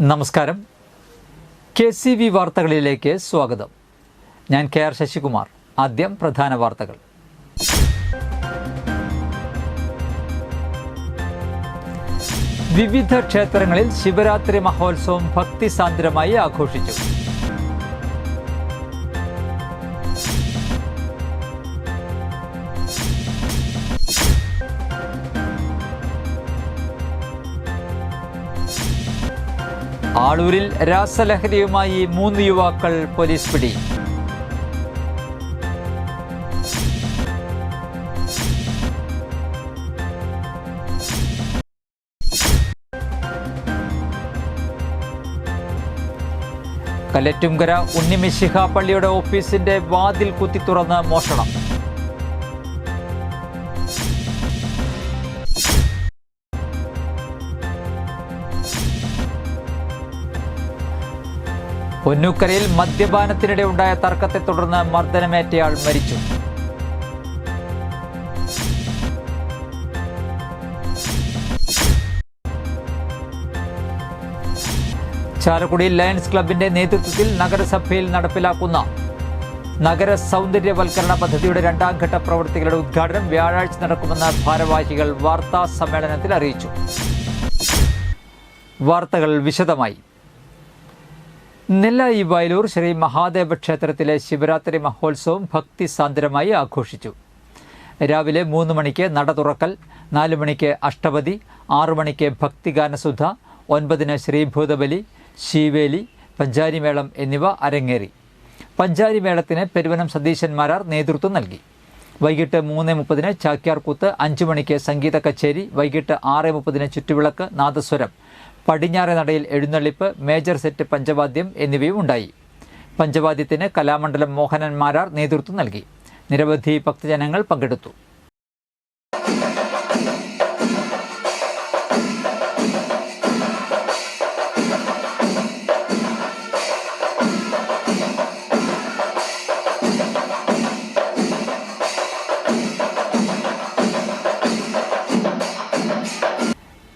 നമസ്കാരം. KCV വാർത്തകളിലേക്ക് സ്വാഗതം. ഞാൻ KR ശശികുമാർ. ആദ്യം പ്രധാന വാർത്തകൾ. വിവിധ ക്ഷേത്രങ്ങളിൽ ശിവരാത്രി മഹോത്സവം ഭക്തിസാന്ദ്രമായി ആഘോഷിച്ചു. ആളൂരിൽ രാസലഹരിയുമായി 3 യുവാക്കൾ പോലീസ് പിടി. കലറ്റുംകര ഉണ്ണിമിശിഹ പള്ളിയുടെ ഓഫീസിന്റെ വാതിൽ കുത്തി തുറന്ന് മോഷണം. പൊന്നൂക്കരയിൽ മദ്യപാനത്തിനിടെ ഉണ്ടായ തർക്കത്തെ തുടർന്ന് മർദ്ദനമേറ്റയാൾ മരിച്ചു. ചാലക്കുടിയിൽ ലയൺസ് ക്ലബിന്റെ നേതൃത്വത്തിൽ നഗരസഭയിൽ നടപ്പിലാക്കുന്ന നഗര സൗന്ദര്യവൽക്കരണ പദ്ധതിയുടെ 2ാം ഘട്ട പ്രവൃത്തികളുടെ ഉദ്ഘാടനം വ്യാഴാഴ്ച നടക്കുമെന്ന് ഭാരവാഹികൾ വാർത്താ സമ്മേളനത്തിൽ അറിയിച്ചു. വാർത്തകൾ വിശദമായി. നെല്ലായി വയലൂർ ശ്രീ മഹാദേവ ക്ഷേത്രത്തിലെ ശിവരാത്രി മഹോത്സവം ഭക്തിസാന്ദ്രമായി ആഘോഷിച്ചു. രാവിലെ 3 മണിക്ക് നട തുറക്കൽ, 4 മണിക്ക് അഷ്ടപതി, 6 മണിക്ക് ഭക്തിഗാനസുധ, 9 ശ്രീഭൂതബലി, ശീവേലി, പഞ്ചാരിമേളം എന്നിവ അരങ്ങേറി. പഞ്ചാരിമേളത്തിന് പെരുവനം സതീശൻ മാരാർ നേതൃത്വം നൽകി. വൈകിട്ട് 3:30 ചാക്യാർകൂത്ത്, 5 മണിക്ക് സംഗീത കച്ചേരി, വൈകിട്ട് 6:30 ചുറ്റുവിളക്ക്, നാദസ്വരം, പടിഞ്ഞാറെ നടയിൽ എഴുന്നള്ളിപ്പ്, മേജർ സെറ്റ് പഞ്ചവാദ്യം എന്നിവയും ഉണ്ടായി. പഞ്ചവാദ്യത്തിന് കലാമണ്ഡലം മോഹനൻ മാരാർ നേതൃത്വം നൽകി. നിരവധി ഭക്തജനങ്ങൾ പങ്കെടുത്തു.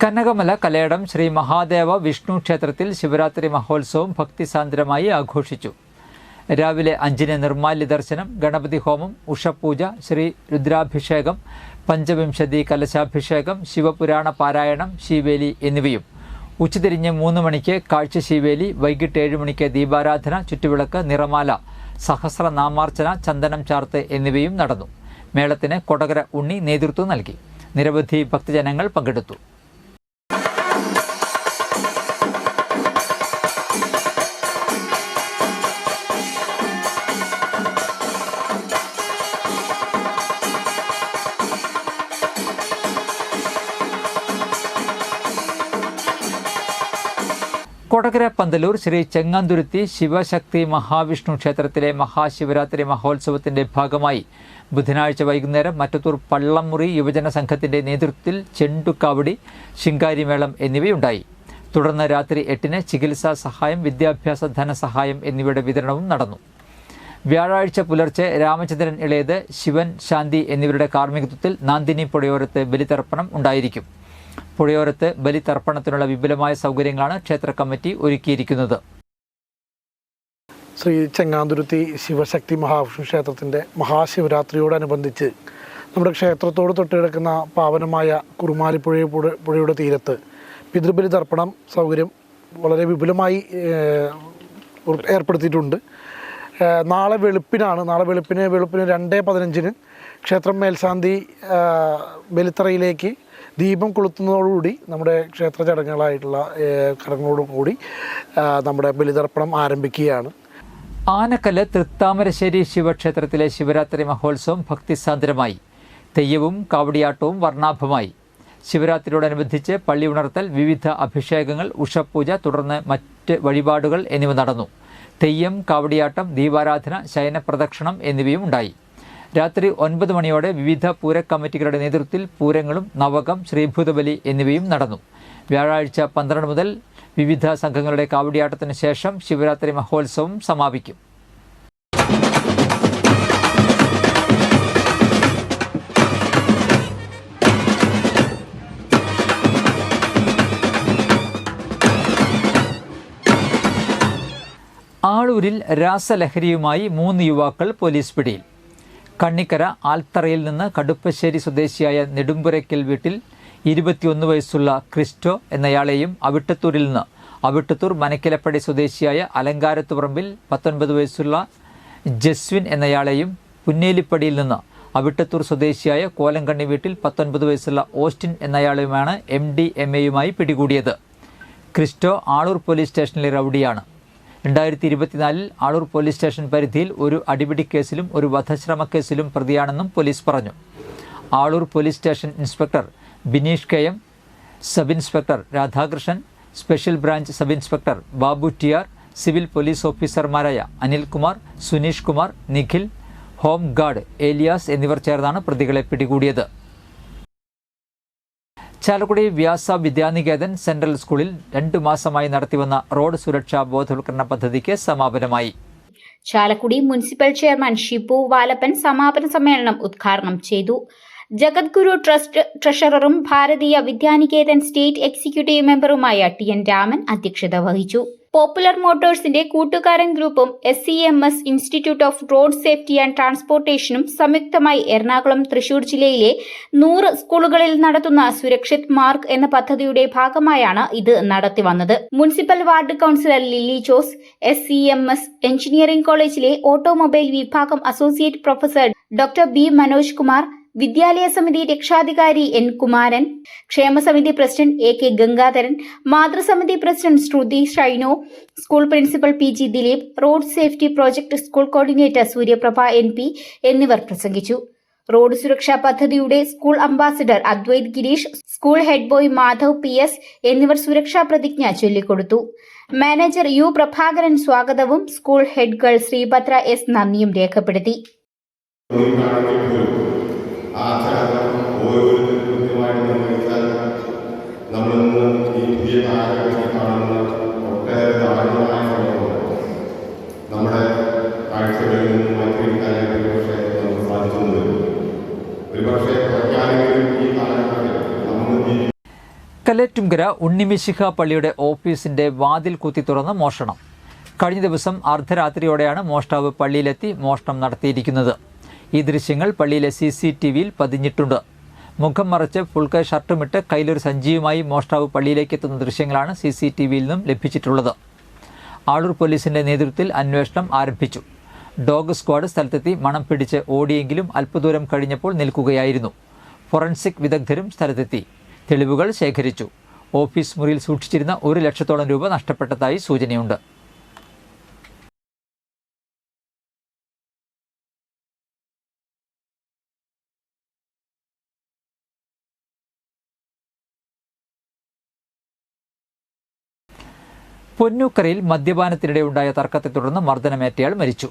കനകമല കലയടം ശ്രീ മഹാദേവ വിഷ്ണു ക്ഷേത്രത്തിൽ ശിവരാത്രി മഹോത്സവം ഭക്തിസാന്ദ്രമായി ആഘോഷിച്ചു. രാവിലെ 5 നിർമ്മാല്യ ദർശനം, ഗണപതി ഹോമം, ഉഷപൂജ, ശ്രീ രുദ്രാഭിഷേകം, പഞ്ചവിംശതി കലശാഭിഷേകം, ശിവപുരാണ പാരായണം, ശീവേലി എന്നിവയും ഉച്ചതിരിഞ്ഞ് 3 മണിക്ക് കാഴ്ചശീവേലി, വൈകിട്ട് 7 മണിക്ക് ദീപാരാധന, ചുറ്റുവിളക്ക്, നിറമാല, സഹസ്രനാമാർച്ചന, ചന്ദനം ചാർത്ത് എന്നിവയും നടന്നു. മേളത്തിന് കൊടകര ഉണ്ണി നേതൃത്വം നൽകി. നിരവധി ഭക്തജനങ്ങൾ പങ്കെടുത്തു. കൊടകര പന്തലൂർ ശ്രീ ചെങ്ങാന്തുരുത്തി ശിവശക്തി മഹാവിഷ്ണു ക്ഷേത്രത്തിലെ മഹാശിവരാത്രി മഹോത്സവത്തിന്റെ ഭാഗമായി ബുധനാഴ്ച വൈകുന്നേരം മറ്റത്തൂർ പള്ളംമുറി യുവജന സംഘത്തിന്റെ നേതൃത്വത്തിൽ ചെണ്ടുകാവടി, ശിങ്കാരിമേളം എന്നിവയുണ്ടായി. തുടർന്ന് രാത്രി 8 ചികിത്സാ സഹായം, വിദ്യാഭ്യാസ ധനസഹായം എന്നിവയുടെ വിതരണവും നടന്നു. വ്യാഴാഴ്ച പുലർച്ചെ രാമചന്ദ്രൻ ഇളയത്, ശിവൻ, ശാന്തി എന്നിവരുടെ കാർമ്മികത്വത്തിൽ നാന്ദിനി പുഴയോരത്ത് ബലിതർപ്പണം ഉണ്ടായിരിക്കും. പുഴയോരത്ത് ബലിതർപ്പണത്തിനുള്ള വിപുലമായ സൗകര്യങ്ങളാണ് ക്ഷേത്ര കമ്മിറ്റി ഒരുക്കിയിരിക്കുന്നത്. ശ്രീ ചെങ്ങാന്തുരുത്തി ശിവശക്തി മഹാവിഷ്ണു ക്ഷേത്രത്തിൻ്റെ മഹാശിവരാത്രിയോടനുബന്ധിച്ച് നമ്മുടെ ക്ഷേത്രത്തോട് തൊട്ടുകിടക്കുന്ന പാവനമായ കുറുമാലിപ്പുഴയുടെ തീരത്ത് പിതൃബലി തർപ്പണം സൗകര്യം വളരെ വിപുലമായി ഏർപ്പെടുത്തിയിട്ടുണ്ട്. നാളെ വെളുപ്പിന് 2:15 ക്ഷേത്രം മേൽശാന്തി ബലിത്തറയിലേക്ക് ദീപം കൊളുത്തുന്നതോടുകൂടി നമ്മുടെ ക്ഷേത്ര ചടങ്ങുകളോടുകൂടി നമ്മുടെ ബലിതർപ്പണം ആരംഭിക്കുകയാണ്. ആനക്കല്ല് തൃത്താമരശ്ശേരി ശിവക്ഷേത്രത്തിലെ ശിവരാത്രി മഹോത്സവം ഭക്തിസാന്ദ്രമായി. തെയ്യവും കാവടിയാട്ടവും വർണ്ണാഭമായി. ശിവരാത്രിയോടനുബന്ധിച്ച് പള്ളി ഉണർത്തൽ, വിവിധ അഭിഷേകങ്ങൾ, ഉഷപൂജ, തുടർന്ന് മറ്റ് വഴിപാടുകൾ എന്നിവ നടന്നു. തെയ്യം, കാവടിയാട്ടം, ദീപാരാധന, ശയനപ്രദക്ഷിണം എന്നിവയും ഉണ്ടായി. രാത്രി 9 മണിയോടെ വിവിധ പൂരക്കമ്മിറ്റികളുടെ നേതൃത്വത്തിൽ പൂരങ്ങളും നവകം, ശ്രീഭൂതബലി എന്നിവയും നടന്നു. വ്യാഴാഴ്ച 12 മുതൽ വിവിധ സംഘങ്ങളുടെ കാവടിയാട്ടത്തിന് ശേഷം ശിവരാത്രി മഹോത്സവം സമാപിക്കും. ആളൂരിൽ രാസലഹരിയുമായി 3 യുവാക്കൾ പോലീസ് പിടിയിൽ. കണ്ണിക്കര ആൽത്തറയിൽ നിന്ന് കടുപ്പശ്ശേരി സ്വദേശിയായ നെടുമ്പുരയ്ക്കൽ വീട്ടിൽ 21 വയസ്സുള്ള ക്രിസ്റ്റോ എന്നയാളെയും അവിട്ടത്തൂരിൽ നിന്ന് അവിട്ടത്തൂർ മനക്കിലപ്പടി സ്വദേശിയായ അലങ്കാരത്തുപറമ്പിൽ 19 വയസ്സുള്ള ജസ്വിൻ എന്നയാളെയും പുന്നേലിപ്പടിയിൽ നിന്ന് അവിട്ടത്തൂർ സ്വദേശിയായ കോലങ്കണ്ണി വീട്ടിൽ 19 വയസ്സുള്ള ഓസ്റ്റിൻ എന്നയാളെയുമാണ് MDMA പിടികൂടിയത്. ക്രിസ്റ്റോ ആളൂർ പോലീസ് സ്റ്റേഷനിലെ റൌഡിയാണ്. 2024 ആളൂർ പോലീസ് സ്റ്റേഷൻ പരിധിയിൽ ഒരു അടിപിടി കേസിലും ഒരു വധശ്രമ കേസിലും പ്രതിയാണെന്നും പോലീസ് പറഞ്ഞു. Aloor police station inspector Bineesh KM, sub inspector Radhakrishnan, special branch sub inspector Babu TR, civil police ഓഫീസർമാരായ അനിൽകുമാർ, സുനീഷ് കുമാർ, നിഖിൽ, ഹോം ഗാർഡ് ഏലിയാസ് എന്നിവർ ചേർന്നാണ് പ്രതികളെ പിടികൂടിയത്. ചാലക്കുടി വ്യാസ വിദ്യാനികേതൻ സെൻട്രൽ സ്കൂളിൽ 2 മാസമായി നടത്തിവന്ന റോഡ് സുരക്ഷാ ബോധവൽക്കരണ പദ്ധതിക്ക് സമാപനമായി. ചാലക്കുടി മുനിസിപ്പൽ ചെയർമാൻ ഷിബു വാലപ്പൻ സമാപന സമ്മേളനം ഉദ്ഘാടനം ചെയ്തു. ജഗദ്ഗുരു ട്രസ്റ്റ് ട്രഷററും ഭാരതീയ വിദ്യാനികേതൻ സ്റ്റേറ്റ് എക്സിക്യൂട്ടീവ് മെമ്പറുമായ TN രാമൻ അധ്യക്ഷത വഹിച്ചു. പോപ്പുലർ മോട്ടോഴ്സിന്റെ കൂട്ടുകാരൻ ഗ്രൂപ്പും SCMS institute of road safety and ട്രാൻസ്പോർട്ടേഷനും സംയുക്തമായി എറണാകുളം, തൃശൂർ ജില്ലയിലെ 100 സ്കൂളുകളിൽ നടത്തുന്ന സുരക്ഷിത് മാർഗ് എന്ന പദ്ധതിയുടെ ഭാഗമായാണ് ഇത് നടത്തിവന്നത്. Municipal ward councillor Lilly Jose, SCMS engineering കോളേജിലെ ഓട്ടോമൊബൈൽ വിഭാഗം associate professor doctor B Manoj Kumar, വിദ്യാലയ സമിതി രക്ഷാധികാരി N കുമാരൻ, ക്ഷേമസമിതി പ്രസിഡന്റ് AK ഗംഗാധരൻ, മാതൃസമിതി president Shruthi Shyno, school principal PG Dileep, road safety project school coordinator Suryaprabha NP എന്നിവർ പ്രസംഗിച്ചു. റോഡ് സുരക്ഷാ പദ്ധതിയുടെ school ambassador Advaith Girish, school head boy Madhav PS എന്നിവർ സുരക്ഷാ പ്രതിജ്ഞ ചൊല്ലിക്കൊടുത്തു. മാനേജർ U പ്രഭാകരൻ സ്വാഗതവും school head girl Sreebhadra S നന്ദിയും രേഖപ്പെടുത്തി. ഓരോരുത്തരും കൃത്യമായിട്ട് നിർവഹിച്ചാൽ നമ്മളിന്ന് ഈ പുതിയ കാലഘട്ടത്തിൽ കാണുന്ന ഒട്ടേറെ ദാരുണമായ സംഭവങ്ങൾ നമ്മുടെ കാഴ്ചകളിൽ നിന്ന് മാറ്റിയെടുക്കാനായിട്ട് ഒരുപക്ഷെ നമുക്ക് സാധിക്കുന്നത്. ഒരുപക്ഷെ കുറയ്ക്കാനെങ്കിലും ഈ കാലഘട്ടത്തിൽ നമ്മൾ കലേറ്റുംകര ഉണ്ണിമിശിഹ പള്ളിയുടെ ഓഫീസിന്റെ വാതിൽ കുത്തി തുറന്ന് മോഷണം. കഴിഞ്ഞ ദിവസം അർദ്ധരാത്രിയോടെയാണ് മോഷ്ടാവ് പള്ളിയിലെത്തി മോഷണം നടത്തിയിരിക്കുന്നത്. ഈ ദൃശ്യങ്ങൾ പള്ളിയിലെ CCTVയിൽ പതിഞ്ഞിട്ടുണ്ട്. മുഖം മറച്ച് ഫുൾക്കൈ ഷർട്ടുമിട്ട് കയ്യിലൊരു സഞ്ചിയുമായി മോഷ്ടാവ് പള്ളിയിലേക്ക് എത്തുന്ന ദൃശ്യങ്ങളാണ് CCTVയിൽ നിന്നും ലഭിച്ചിട്ടുള്ളത്. ആളൂർ പോലീസിന്റെ നേതൃത്വത്തിൽ അന്വേഷണം ആരംഭിച്ചു. ഡോഗ് സ്ക്വാഡ് സ്ഥലത്തെത്തി മണം പിടിച്ച് ഓടിയെങ്കിലും അല്പദൂരം കഴിഞ്ഞപ്പോൾ നിൽക്കുകയായിരുന്നു. ഫോറൻസിക് വിദഗ്ധരും സ്ഥലത്തെത്തി തെളിവുകൾ ശേഖരിച്ചു. ഓഫീസ് മുറിയിൽ സൂക്ഷിച്ചിരുന്ന 1 ലക്ഷത്തോളം രൂപ നഷ്ടപ്പെട്ടതായി സൂചനയുണ്ട്. പൊന്നൂക്കരയിൽ മദ്യപാനത്തിനിടെ ഉണ്ടായ തർക്കത്തെ തുടർന്ന് മർദ്ദനമേറ്റയാൾ മരിച്ചു.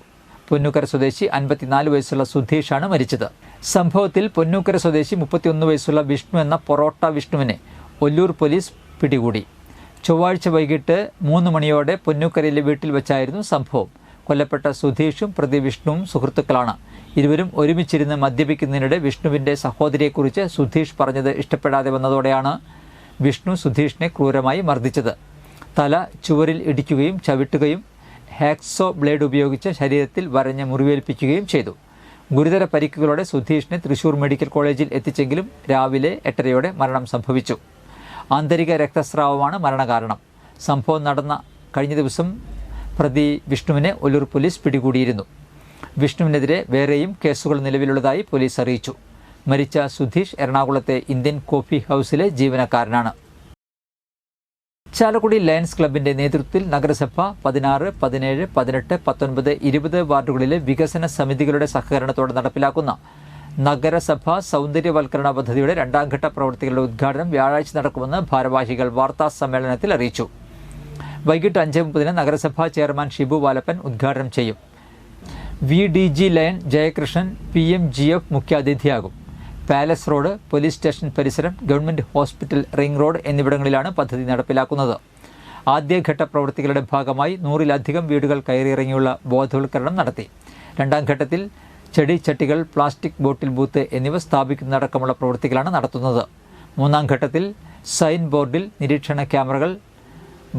പൊന്നൂക്കര സ്വദേശി 54 വയസ്സുള്ള സുധീഷാണ് മരിച്ചത്. സംഭവത്തിൽ പൊന്നൂക്കര സ്വദേശി 31 വയസ്സുള്ള വിഷ്ണു എന്ന പൊറോട്ട വിഷ്ണുവിനെ ഒല്ലൂർ പോലീസ് പിടികൂടി. ചൊവ്വാഴ്ച വൈകിട്ട് 3 മണിയോടെ പൊന്നൂക്കരയിലെ വീട്ടിൽ വെച്ചായിരുന്നു സംഭവം. കൊല്ലപ്പെട്ട സുധീഷും പ്രതി വിഷ്ണുവും സുഹൃത്തുക്കളാണ്. ഇരുവരും ഒരുമിച്ചിരുന്ന് മദ്യപിക്കുന്നതിനിടെ വിഷ്ണുവിന്റെ സഹോദരിയെക്കുറിച്ച് സുധീഷ് പറഞ്ഞത് ഇഷ്ടപ്പെടാതെ വന്നതോടെയാണ് വിഷ്ണു സുധീഷിനെ ക്രൂരമായി മർദ്ദിച്ചത്. തല ചുവരിൽ ഇടിക്കുകയും ചവിട്ടുകയും ഹാക്സോ ബ്ലേഡ് ഉപയോഗിച്ച് ശരീരത്തിൽ വരഞ്ഞ് മുറിവേൽപ്പിക്കുകയും ചെയ്തു. ഗുരുതര പരിക്കുകളോടെ സുധീഷിനെ തൃശൂർ മെഡിക്കൽ കോളേജിൽ എത്തിച്ചെങ്കിലും രാവിലെ 8:30യോടെ മരണം സംഭവിച്ചു. ആന്തരിക രക്തസ്രാവമാണ് മരണകാരണം. സംഭവം നടന്ന കഴിഞ്ഞ ദിവസം പ്രതി വിഷ്ണുവിനെ ഒല്ലൂർ പോലീസ് പിടികൂടിയിരുന്നു. വിഷ്ണുവിനെതിരെ വേറെയും കേസുകൾ നിലവിലുള്ളതായി പോലീസ് അറിയിച്ചു. മരിച്ച സുധീഷ് എറണാകുളത്തെ ഇന്ത്യൻ കോഫി ഹൗസിലെ ജീവനക്കാരനാണ്. ചാലക്കുടി ലയൺസ് ക്ലബിന്റെ നേതൃത്വത്തിൽ നഗരസഭ 16, 17, 18, 19, 20 വാർഡുകളിലെ വികസന സമിതികളുടെ സഹകരണത്തോടെ നടപ്പിലാക്കുന്ന നഗരസഭ സൗന്ദര്യവൽക്കരണ പദ്ധതിയുടെ 2ാം ഘട്ട പ്രവൃത്തികളുടെ ഉദ്ഘാടനം വ്യാഴാഴ്ച നടക്കുമെന്ന് ഭാരവാഹികൾ വാർത്താ സമ്മേളനത്തിൽ അറിയിച്ചു. വൈകിട്ട് 5:30 നഗരസഭാ ചെയർമാൻ ഷിബു വാലപ്പൻ ഉദ്ഘാടനം ചെയ്യും. VDG ലയൺ ജയകൃഷ്ണൻ PMGF മുഖ്യാതിഥിയാകും. പാലസ് റോഡ്, പോലീസ് സ്റ്റേഷൻ പരിസരം, ഗവൺമെന്റ് ഹോസ്പിറ്റൽ, റിംഗ് റോഡ് എന്നിവിടങ്ങളിലാണ് പദ്ധതി നടപ്പിലാക്കുന്നത്. ആദ്യഘട്ട പ്രവൃത്തികളുടെ ഭാഗമായി 100-ലധികം വീടുകൾ കയറിയിറങ്ങിയുള്ള ബോധവൽക്കരണം നടത്തി. 2ാം ഘട്ടത്തിൽ ചെടിച്ചട്ടികൾ, പ്ലാസ്റ്റിക് ബോട്ടിൽ ബൂത്ത് എന്നിവ സ്ഥാപിക്കുന്നതടക്കമുള്ള പ്രവൃത്തികളാണ് നടത്തുന്നത്. 3ാം ഘട്ടത്തിൽ സൈൻ ബോർഡിൽ നിരീക്ഷണ ക്യാമറകൾ,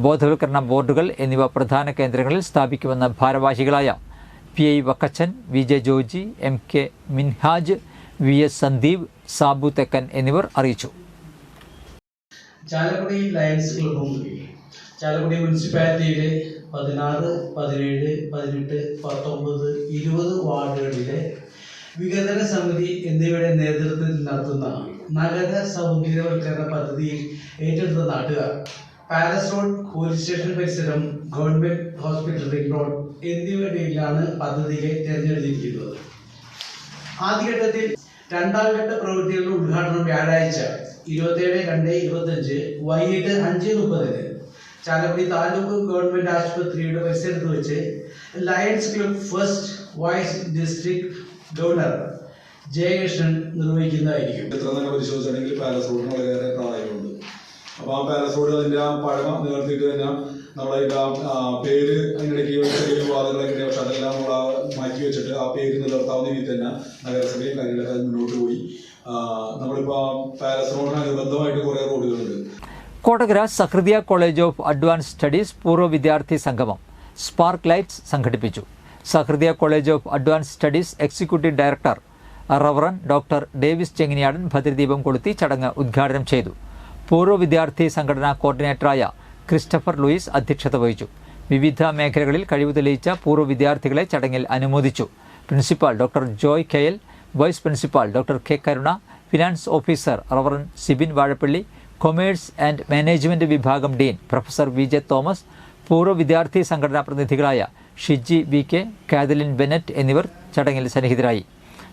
ബോധവൽക്കരണ ബോർഡുകൾ എന്നിവ പ്രധാന കേന്ദ്രങ്ങളിൽ സ്ഥാപിക്കുമെന്ന് ഭാരവാഹികളായ PI Vakkachan, VJ Joji, MK Minhaj, VS Sandeep, Sabu തെക്കൻ എന്നിവർ അറിയിച്ചു. ചാലക്കുടി ലയൺസ് ക്ലബും ചാലക്കുടി മുനിസിപ്പാലിറ്റിയിലെ 16, 17, 18, 19, 20 വാർഡുകളിലെ വികസന സമിതി എന്നിവയുടെ നേതൃത്വത്തിൽ നടത്തുന്ന നഗര സൗന്ദര്യവൽക്കരണ പദ്ധതിയിൽ ഏറ്റെടുത്ത നാട്ടുകാർ പാലസ് റോഡ്, പോലീസ് സ്റ്റേഷൻ പരിസരം, ഗവൺമെന്റ് ഹോസ്പിറ്റൽ റിംഗ് റോഡ് എന്നിവയിലാണ് പദ്ധതിയെ തിരഞ്ഞെടുത്തിരിക്കുന്നത്. ആദ്യഘട്ടത്തിൽ രണ്ടാം ഘട്ട പ്രവൃത്തികളുടെ ഉദ്ഘാടനം വ്യാഴാഴ്ച 27/2/25 വൈകിട്ട് 5:30 ചാലക്കുടി താലൂക്ക് ഗവൺമെന്റ് ആശുപത്രിയുടെ പരിസരത്ത് വെച്ച് Lions club first vice district governor Jayakrishnan നിർവഹിക്കുന്നതായിരിക്കും. എത്ര തന്നെ പരിശോധിച്ചിട്ടുണ്ടെങ്കിൽ പാലസ് റോഡിന് വളരെയേറെ പ്രാധാന്യമുണ്ട്. അപ്പോൾ ആ പാലസ് റോഡ് അതിൻ്റെ ആ പഴമ നിവർത്തിയിട്ട് തന്നെ നമ്മളതിൻ്റെ പേര് അതിനിടയ്ക്ക് ചെറിയ വിവാദങ്ങളൊക്കെ ഉണ്ട്. പക്ഷെ അതെല്ലാം നമ്മൾ മാറ്റി വെച്ചിട്ട് ആ പേര് നിലനിർത്താവുന്ന രീതിയിൽ തന്നെ നഗരസഭയും കാര്യങ്ങളൊക്കെ മുന്നോട്ട് പോയി. നമ്മളിപ്പോൾ പാലസ് റോഡിന് അനുബന്ധമായിട്ട് കുറേ റോഡുകളുണ്ട്. Kodakara Sahrudaya college of advance studies പൂർവ്വ വിദ്യാർത്ഥി സംഗമം സ്പാർക്ക് ലൈറ്റ്സ് സംഘടിപ്പിച്ചു. Sahrudaya college of advance studies executive director reverend doctor Davis Chenginiyadan ഭദ്രദീപം കൊളുത്തി ചടങ്ങ് ഉദ്ഘാടനം ചെയ്തു. പൂർവ്വ വിദ്യാർത്ഥി സംഘടനാ കോർഡിനേറ്ററായ ക്രിസ്റ്റഫർ ലൂയിസ് അധ്യക്ഷത വഹിച്ചു. വിവിധ മേഖലകളിൽ കഴിവ് തെളിയിച്ച പൂർവ്വ വിദ്യാർത്ഥികളെ ചടങ്ങിൽ അനുമോദിച്ചു. Principal doctor Joy Kayal, vice principal doctor K Karuna, finance officer reverend Sibin Vazhappally, commerce and management വിഭാഗം ഡീൻ പ്രൊഫസർ VJ തോമസ്, പൂർവ്വ വിദ്യാർത്ഥി സംഘടനാ പ്രതിനിധികളായ ഷിജി VK, കാതലിൻ ബെനറ്റ് എന്നിവർ ചടങ്ങിൽ സന്നിഹിതരായി.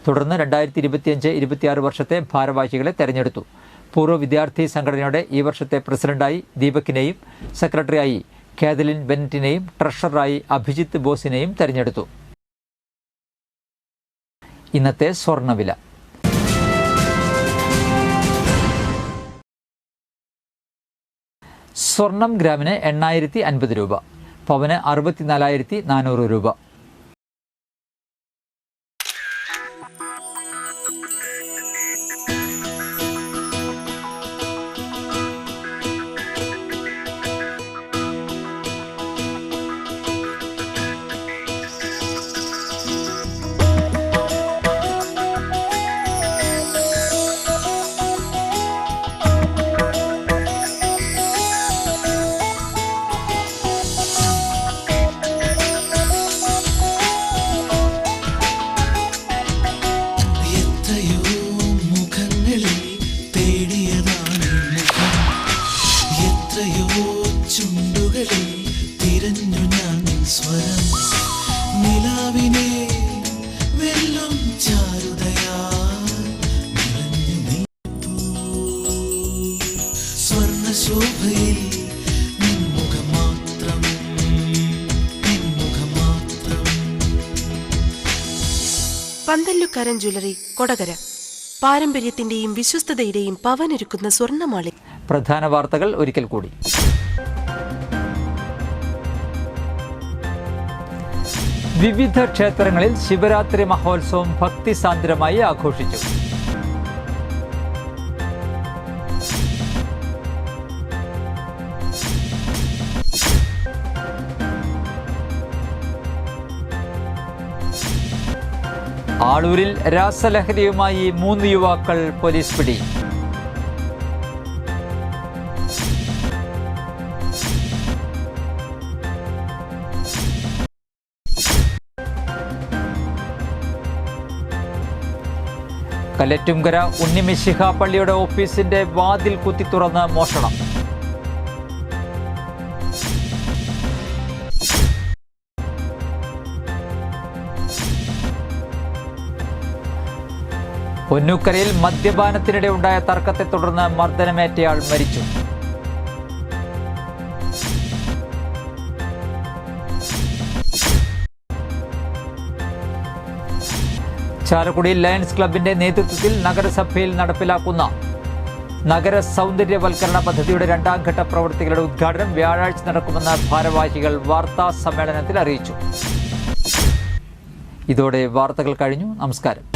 തുടർന്ന് 2025-26 വർഷത്തെ ഭാരവാഹികളെ തെരഞ്ഞെടുത്തു. പൂർവ്വ വിദ്യാർത്ഥി സംഘടനയുടെ ഈ വർഷത്തെ പ്രസിഡന്റായി ദീപകിനെയും സെക്രട്ടറിയായി കാതലിൻ ബെനറ്റിനെയും ട്രഷററായി അഭിജിത്ത് ബോസിനെയും തെരഞ്ഞെടുത്തു. ഇന്നത്തെ സ്വർണ്ണവില. സ്വർണം ഗ്രാമിന് 8,050 രൂപ, പവന് 64,400 രൂപ. പന്തല്ലുക്കാരൻ ജ്വല്ലറി, കൊടകര. പാരമ്പര്യത്തിന്റെയും വിശ്വസ്തതയുടെയും പവനൊരുക്കുന്ന സ്വർണ്ണമാളി. പ്രധാന വാർത്തകൾ ഒരിക്കൽ കൂടി. വിവിധ ക്ഷേത്രങ്ങളിൽ ശിവരാത്രി മഹോത്സവം ഭക്തിസാന്ദ്രമായി ആഘോഷിച്ചു. ആളൂരിൽ രാസലഹരിയുമായി 3 യുവാക്കൾ പോലീസ് പിടി. കലറ്റുംകര ഉണ്ണിമിശിഹ പള്ളിയുടെ ഓഫീസിന്റെ വാതിൽ കുത്തി തുറന്ന് മോഷണം. പൊന്നൂക്കരയിൽ മദ്യപാനത്തിനിടെ ഉണ്ടായ തർക്കത്തെ തുടർന്ന് മർദ്ദനമേറ്റയാൾ മരിച്ചു. ചാലക്കുടി ലയൺസ് ക്ലബിന്റെ നേതൃത്വത്തിൽ നഗരസഭയിൽ നടപ്പിലാക്കുന്ന നഗര സൗന്ദര്യവൽക്കരണ പദ്ധതിയുടെ 2ാം ഘട്ട പ്രവൃത്തികളുടെ ഉദ്ഘാടനം വ്യാഴാഴ്ച നടക്കുമെന്ന് ഭാരവാഹികൾ വാർത്താ സമ്മേളനത്തിൽ അറിയിച്ചു. ഇതോടെ വാർത്തകൾ കഴിഞ്ഞു. നമസ്കാരം.